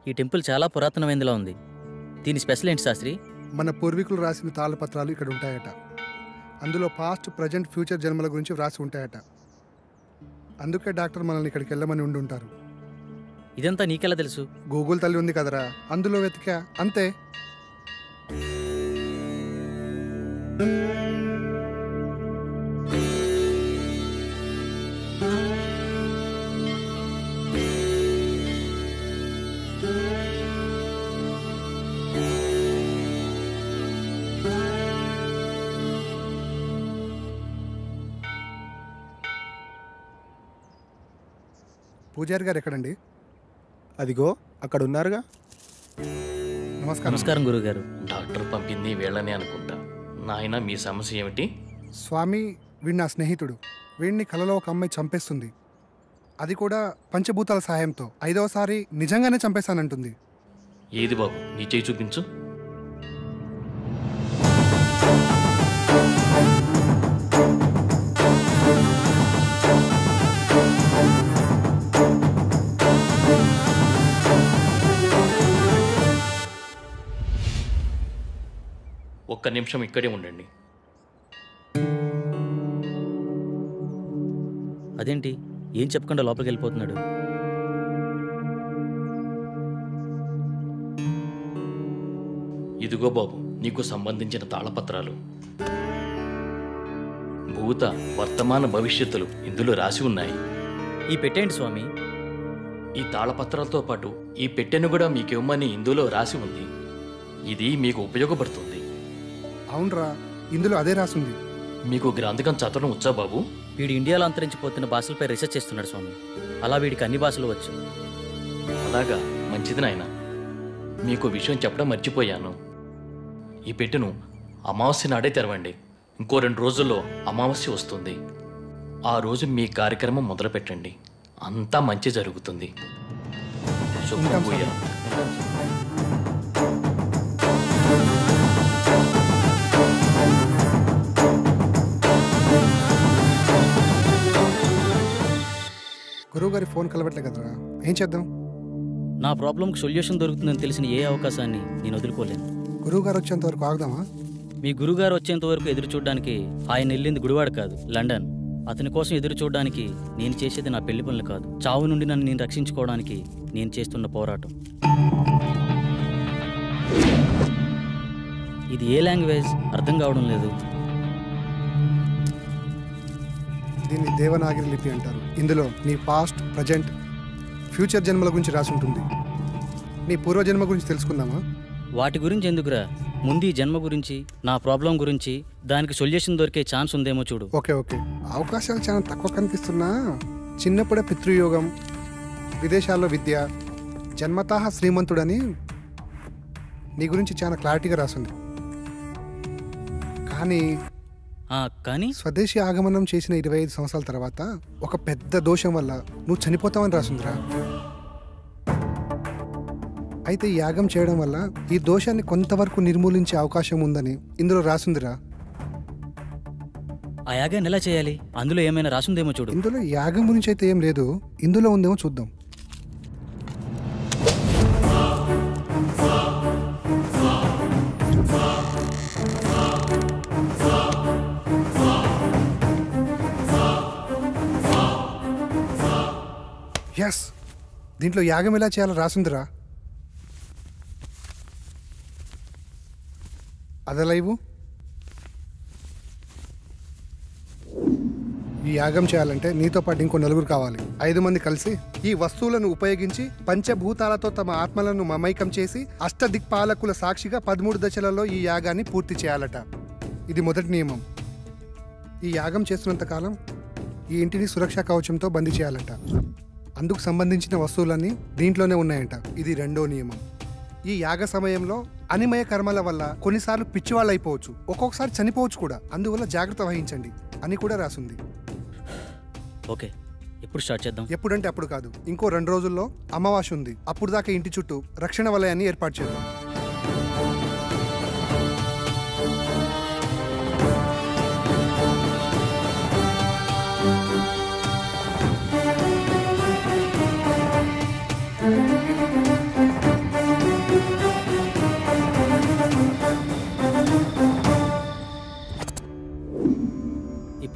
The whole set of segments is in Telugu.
ఈ టెంపుల్ చాలా పురాతనమైనదిలా ఉంది. దీని స్పెషల్ ఏంటి శాస్త్రి? మన పూర్వీకులు రాసిన తాళపత్రాలు ఇక్కడ ఉంటాయట. అందులో పాస్ట్, ప్రజెంట్, ఫ్యూచర్ జన్మల గురించి వ్రాసి ఉంటాయట. అందుకే డాక్టర్ మనల్ని ఇక్కడికి వెళ్ళమని ఉండి ఉంటారు. ఇదంతా నీకెలా తెలుసు? గూగుల్ తల్లి ఉంది కదరా, అందులో వెతికా అంతే. పూజారి గారు ఎక్కడండి? అదిగో అక్కడ ఉన్నారుగా. నమస్కారం. నమస్కారం గురుగారు. డాక్టర్ పంపింది వీళ్ళని అనుకుంటా. నాయన మీ సమస్య ఏమిటి? స్వామి, వీడి నా స్నేహితుడు. వీడిని కలలో ఒక అమ్మాయి చంపేస్తుంది. అది కూడా పంచభూతాల సహాయంతో. 5వసారి నిజంగానే చంపేశానంటుంది. ఏది బాబు, నీ చేయి చూపించు. ఒక్క నిమిషం ఇక్కడే ఉండండి. అదేంటి ఏం చెప్పకుండా లోపలికి వెళ్ళిపోతున్నాడు? ఇదిగో బాబు, నీకు సంబంధించిన తాళపత్రాలు. భూత, వర్తమాన, భవిష్యత్తులు ఇందులో రాసి ఉన్నాయి. ఈ పెట్టేంటి స్వామి? ఈ తాళపత్రాలతో పాటు ఈ పెట్టెను కూడా మీకివ్వమని ఇందులో రాసి ఉంది. ఇది మీకు ఉపయోగపడుతుంది. అవునరా, ఇందులో అదే రాసుంది. మీకు గ్రంథకం చదవడం వచ్చా బాబు? వీడు ఇండియాలో అంతరించిపోతున్న భాషలపై రీసెర్చ్ చేస్తున్నాడు స్వామి. అలా వీడికి అన్ని భాషలు వచ్చు. అలాగా, మంచిది నాయన. మీకు విషయం చెప్పడం మర్చిపోయాను. ఈ పెట్టెను అమావాస్య నాడే తెరవండి. ఇంకో 2 రోజుల్లో అమావాస్య వస్తుంది. ఆ రోజు మీ కార్యక్రమం మొదలు పెట్టండి. అంతా మంచి జరుగుతుంది. శుభ్రభూయ. గురువుగారి ఫోన్ కలవట్లే కదరా, ఏం చేద్దాం? నా ప్రాబ్లంకి సొల్యూషన్ దొరుకుతుందని తెలిసిన ఏ అవకాశాన్ని నేను వదులుకోలేను. గురువుగారు వచ్చేంత వరకు ఆగుదామా? మీ గురుగారు వచ్చేంత వరకు ఎదురు చూడడానికి ఆయన వెళ్ళింది గుడివాడ కాదు, లండన్. అతని కోసం ఎదురు చూడడానికి నేను చేసేది నా పెళ్లి పనులు కాదు, చావు నుండి నన్ను నేను రక్షించుకోవడానికి నేను చేస్తున్న పోరాటం. ఇది ఏ లాంగ్వేజ్ అర్థం కావడం లేదు. దీన్ని దేవనాగరి లిపి అంటారు. ఇందులో నీ పాస్ట్, ప్రజెంట్, ఫ్యూచర్ జన్మల గురించి రాసి ఉంటుంది. నీ పూర్వజన్మ గురించి తెలుసుకుందామా? వాటి గురించి ఎందుకురా, ముందు ఈ జన్మ గురించి, నా ప్రాబ్లం గురించి, దానికి సొల్యూషన్ దొరికే ఛాన్స్ ఉందేమో చూడు. ఓకే ఓకే, అవకాశాలు చాలా తక్కువ కనిపిస్తున్నా చిన్నప్పుడే పితృయోగం, విదేశాల్లో విద్య, జన్మతః శ్రీమంతుడని నీ గురించి చాలా క్లారిటీగా రాసింది. కానీ స్వదేశీ ఆగమనం చేసిన 25 సంవత్సరాల తర్వాత ఒక పెద్ద దోషం వల్ల నువ్వు చనిపోతావని రాసిందిరా. అయితే ఈ యాగం చేయడం వల్ల ఈ దోషాన్ని కొంతవరకు నిర్మూలించే అవకాశం ఉందని ఇందులో రాసిందిరా. ఆ యాగాన్ని ఎలా చేయాలి? అందులో ఏమైనా రాసుందేమో చూడు. ఇందులో యాగం గురించి అయితే ఏం లేదు, ఇందులో ఉందేమో చూద్దాం. ఎస్, దీంట్లో యాగం ఎలా చేయాలో రాసిందిరా. అదలైవు. ఈ యాగం చేయాలంటే నీతో పాటు ఇంకో 4 కావాలి. 5 మంది కలిసి ఈ వస్తువులను ఉపయోగించి పంచభూతాలతో తమ ఆత్మలను మమైకం చేసి అష్టదిక్పాలకుల సాక్షిగా 13 దశలలో ఈ యాగాన్ని పూర్తి చేయాలట. ఇది మొదటి నియమం. ఈ యాగం చేస్తున్నంత కాలం ఈ ఇంటిని సురక్షా కవచంతో బందీ చేయాలట. అందుకు సంబంధించిన వస్తువులన్నీ దీంట్లోనే ఉన్నాయంట. ఇది 2వ నియమం. ఈ యాగ సమయంలో అనిమయ కర్మల వల్ల కొన్నిసార్లు పిచ్చివాళ్ళు అయిపోవచ్చు, ఒక్కొక్కసారి చనిపోవచ్చు కూడా. అందువల్ల జాగ్రత్త వహించండి అని కూడా రాసింది. ఓకే, ఎప్పుడు స్టార్ట్ చేద్దాం? ఎప్పుడంటే అప్పుడు కాదు, ఇంకో 2 రోజుల్లో అమావాస్య ఉంది. అప్పుడు దాకా ఇంటి చుట్టూ రక్షణ వలయాన్ని ఏర్పాటు చేద్దాం.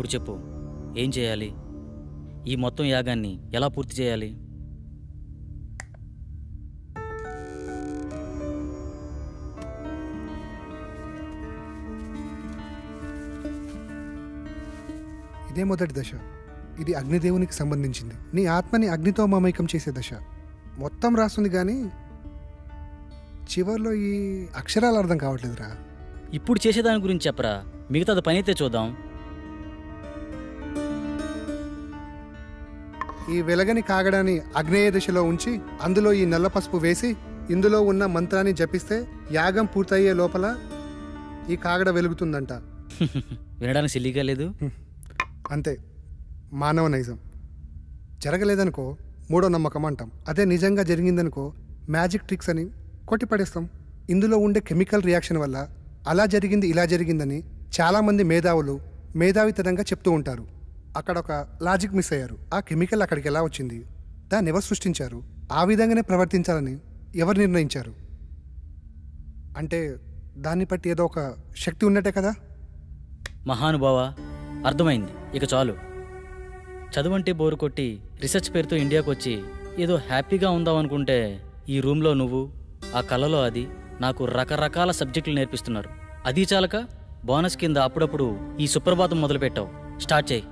ఇప్పుడు చెప్పు, ఏం చేయాలి? ఈ మొత్తం యాగాన్ని ఎలా పూర్తి చేయాలి? ఇదే మొదటి దశ. ఇది అగ్నిదేవునికి సంబంధించింది. నీ ఆత్మని అగ్నితో మమైకం చేసే దశ. మొత్తం రాస్తుంది కానీ చివర్లో ఈ అక్షరాలు అర్థం కావట్లేదురా. ఇప్పుడు చేసేదాని గురించి చెప్పరా, మిగతాది పని అయితే చూద్దాం. ఈ వెలగని కాగడాన్ని అగ్నేయ దిశలో ఉంచి అందులో ఈ నల్ల పసుపు వేసి ఇందులో ఉన్న మంత్రాన్ని జపిస్తే యాగం పూర్తయ్యే లోపల ఈ కాగడ వెలుగుతుందంట. వినడానికి సిల్లీగా లేదు. అంతే, మానవ నైజం. జరగలేదనుకో మూడో నమ్మకం అంటాం. అదే నిజంగా జరిగిందనుకో మ్యాజిక్ ట్రిక్స్ అని కొట్టిపడేస్తాం. ఇందులో ఉండే కెమికల్ రియాక్షన్ వల్ల అలా జరిగింది ఇలా జరిగిందని చాలామంది మేధావులు మేధావితనంగా చెప్తూ ఉంటారు. అక్కడ ఒక లాజిక్ మిస్ అయ్యారు. ఆ కెమికల్ అక్కడికి ఎలా వచ్చింది, దాన్ని ఎవరు సృష్టించారు, ఆ విధంగానే ప్రవర్తించాలని ఎవరు నిర్ణయించారు? అంటే దాన్ని బట్టి ఏదో ఒక శక్తి ఉన్నట్టే కదా. మహానుభావ, అర్థమైంది. ఇక చాలు. చదువంటే బోరు కొట్టి రీసెర్చ్ పేరుతో ఇండియాకు వచ్చి ఏదో హ్యాపీగా ఉందాం అనుకుంటే ఈ రూమ్లో నువ్వు, ఆ కళలో అది నాకు రకరకాల సబ్జెక్టులు నేర్పిస్తున్నారు. అది చాలక బోనస్ కింద అప్పుడప్పుడు ఈ సుప్రభాతం మొదలుపెట్టావు. స్టార్ట్ చేయి.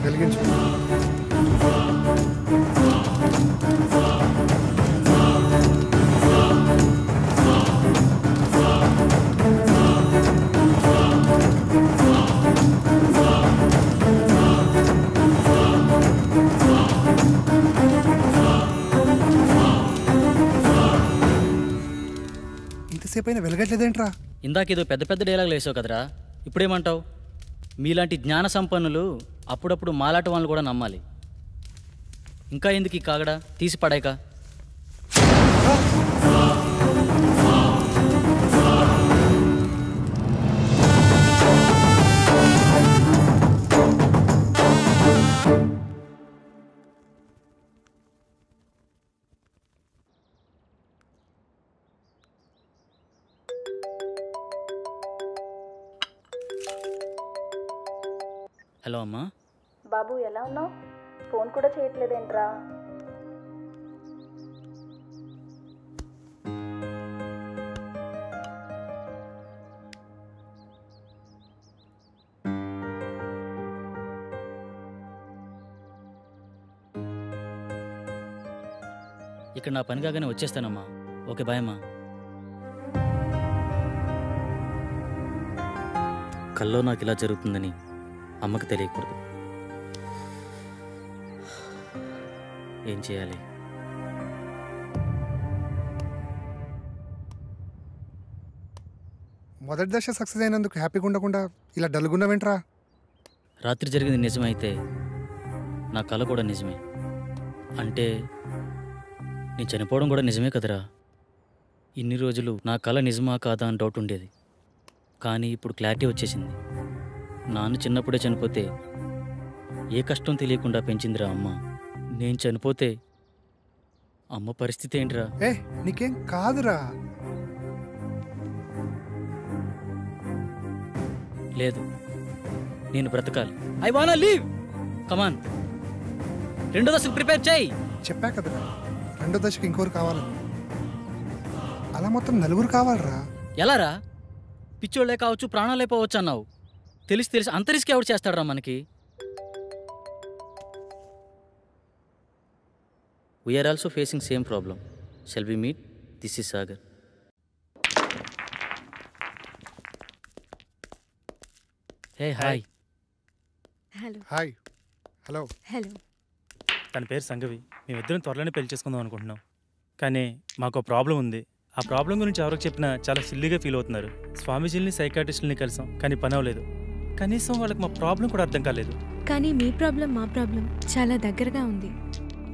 వెలిగించు. ఇంతసేపు అయినా వెలగట్లేదేంట్రా? ఇందాకేదో పెద్ద పెద్ద డైలాగులు వేసావు కదరా, ఇప్పుడేమంటావు? మీలాంటి జ్ఞాన సంపన్నులు అప్పుడప్పుడు మాలాట వాళ్ళని కూడా నమ్మాలి. ఇంకా ఎందుకు ఈ కాగడా, తీసి పడాయిక. హలో అమ్మా. బాబు ఎలా ఉన్నావు? ఫోన్ కూడా చేయట్లేదేంట్రా? ఇక్కడ నా పని కాగానే వచ్చేస్తానమ్మా. ఓకే, బాయ్ అమ్మా. కల్లో నాకు ఇలా జరుగుతుందని అమ్మకి తెలియకూడదు. ఏం చేయాలి? మొదటి దశ సక్సెస్ అయినందుకు హ్యాపీగా ఉండకుండా ఇలా డల్గున్నావేంట్రా? రాత్రి జరిగింది నిజమైతే నా కళ కూడా నిజమే. అంటే నేను చనిపోవడం కూడా నిజమే కదరా. ఇన్ని రోజులు నా కళ నిజమా కాదా అని డౌట్ ఉండేది. కానీ ఇప్పుడు క్లారిటీ వచ్చేసింది. నాన్న చిన్నప్పుడే చనిపోతే ఏ కష్టం తెలియకుండా పెంచిందిరా అమ్మ. నేను చనిపోతే అమ్మ పరిస్థితి ఏంట్రా? ఏ నీకేం కాదురా. లేదు, నేను బ్రతకాలి. ఐ వానా లీవ్. కమాన్, రెండో దశకు ప్రిపేర్ చేయి. చెప్పా కదరా, రెండో దశకి ఇంకోరు కావాలని. అలా మొత్తం నలుగురు కావాలరా. ఎలారా? పిచ్చోళ్లే కావచ్చు, ప్రాణాలే పోవచ్చు అన్నావు. తెలిసి అంత రిస్క్ ఎవరు చేస్తాడరా మనకి? We are also facing same problem. Shall we meet? This is Sagar. Hey hi. Hello. Hi. Hello. Hello. తన పేరు సంగవి. మేమిద్దరం త్వరలోనే పెళ్లి చేసుకుందాం అనుకుంటున్నాం. కానీ మాకు ప్రాబ్లం ఉంది. ఆ ప్రాబ్లం గురించి ఎవరికి చెప్పినా చాలా సిల్లీగా ఫీల్ అవుతున్నారు. స్వామీజీని, సైకాట్రిస్టులని కలిసాం, కానీ పని అవ్వలేదు. కనీసం వాళ్ళకి మా ప్రాబ్లం కూడా అర్థం కాలేదు. కానీ మీ ప్రాబ్లం మా ప్రాబ్లం చాలా దగ్గరగా ఉంది.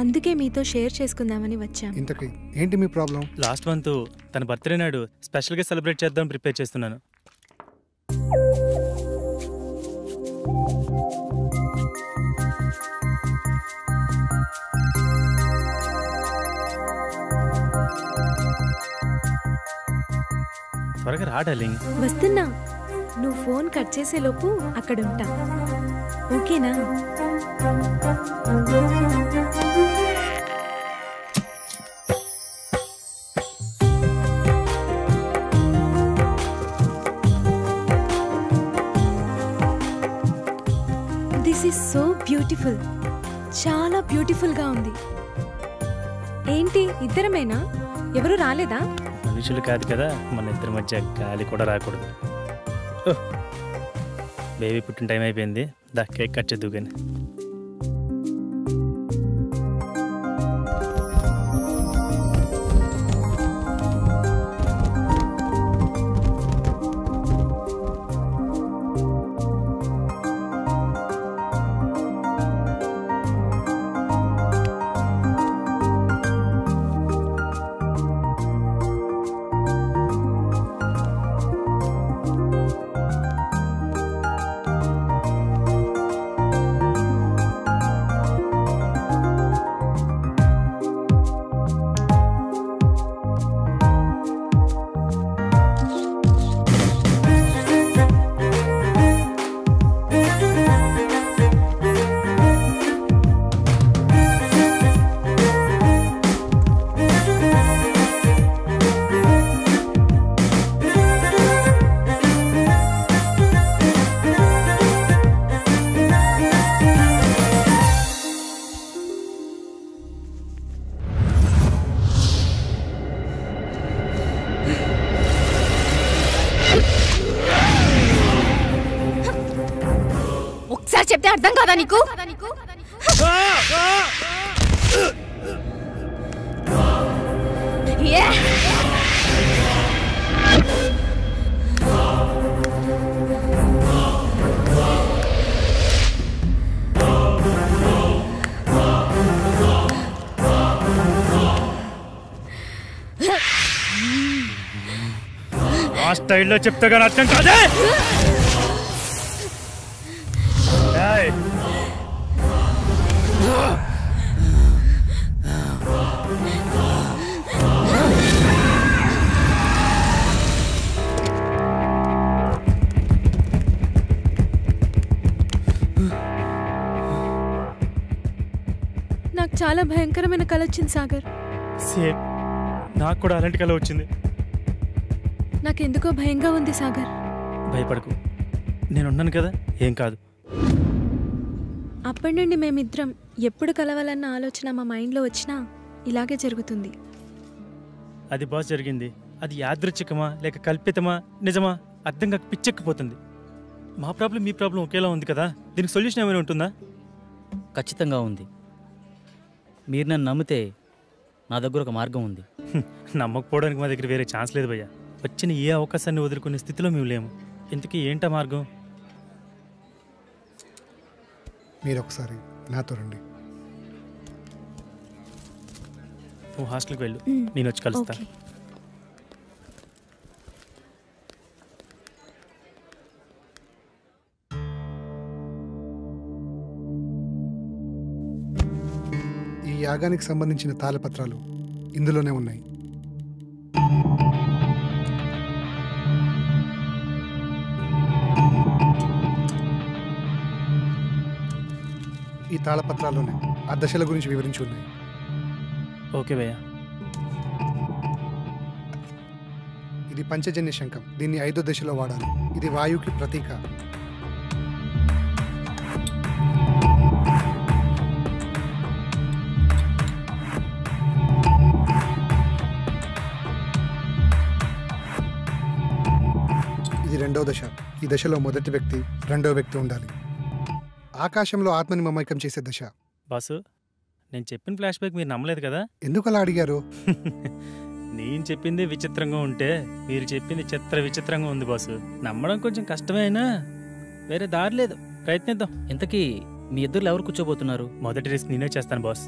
అందుకే మీతో షేర్ చేసుకుందామని వచ్చాం. ఇంతకీ ఏంటి మీ ప్రాబ్లం? లాస్ట్ మంత్ తన బర్త్డే నాడు స్పెషల్గా సెలబ్రేట్ చేద్దాం ప్రిపేర్ చేస్తున్నాను. త్వరగా రా డార్లింగ్. వస్తున్నా. నువ్వు ఫోన్ కట్ చేసేలోపు అక్కడ ఉంటా. ఓకేనా? This is so beautiful. చాలా బ్యూటిఫుల్గా ఉంది. ఏంటి ఇద్దరమేనా? ఎవరు రాలేదా? మనుషులు కాదు కదా, మన ఇద్దరి మధ్య గాలి కూడా రాకూడదు. బేబీ పుట్టిన టైం అయిపోయింది. దా కేక్ కట్ చేద్దు కానీ. చెప్తే అర్థం కాదా నీకు? ఆ స్టైల్లో చెప్తే కానీ అర్థం కాదే. నాకు చాలా భయంకరమైన కల వచ్చింది సాగర్. సేమ్ నాకు కూడా అలాంటి కల వచ్చింది. నాకెందుకో భయంగా ఉంది సాగర్. భయపడకు, నేనున్నాను కదా, ఏం కాదు. అప్పటి నుండి మేమిద్దరం ఎప్పుడు కలవాలన్న ఆలోచన మా మైండ్లో వచ్చినా ఇలాగే జరుగుతుంది. అది బాస్ జరిగింది. అది యాదృచ్ఛికమా లేక కల్పితమా నిజమా అర్థం కాక పిచ్చెక్కిపోతుంది. మా ప్రాబ్లం మీ ప్రాబ్లం ఒకేలా ఉంది కదా, దీనికి సొల్యూషన్ ఏమైనా ఉంటుందా? ఖచ్చితంగా ఉంది. మీరు నన్ను నమ్మితే నా దగ్గర ఒక మార్గం ఉంది. నమ్మకపోవడానికి మా దగ్గర వేరే ఛాన్స్ లేదు భయ్యా. వచ్చిన ఏ అవకాశాన్ని వదులుకునే స్థితిలో మేము లేము. ఇంతకీ ఏంటా మార్గం? మీరు ఒకసారి నాతో రండి. నువ్వు హాస్టల్కి వెళ్ళు, నేను వచ్చి కలుస్తా. ఓకే. ఈ యాగానికి సంబంధించిన తాళపత్రాలు ఇందులోనే ఉన్నాయి. ఈ తాళపత్రాల్లోనే ఆ దశల గురించి వివరించి ఉన్నాయి. ఓకే భయ్యా. ఇది పంచజన్య శంఖం. దీన్ని 5వ దశలో వాడాలి. ఇది వాయువుకి ప్రతీక. ఇది 2వ దశ. ఈ దశలో మొదటి వ్యక్తి, 2వ వ్యక్తి ఉండాలి. ఆకాశంలో ఆత్మని మమైకం చేసే దశ. బాసు, నేను చెప్పిన ఫ్లాష్ బ్యాక్ మీరు నమ్మలేదు కదా? ఎందుకు అలా అడిగారు? నేను చెప్పింది విచిత్రంగా ఉంటే మీరు చెప్పింది విచిత్రంగా ఉంది బాసు. నమ్మడం కొంచెం కష్టమే అయినా వేరే దారి లేదు, ప్రయత్నిద్దాం. ఇంతకీ మీ ఇద్దరు ఎవరు కూర్చోబోతున్నారు? మొదటి రిస్క్ నేనే చేస్తాను బాస్.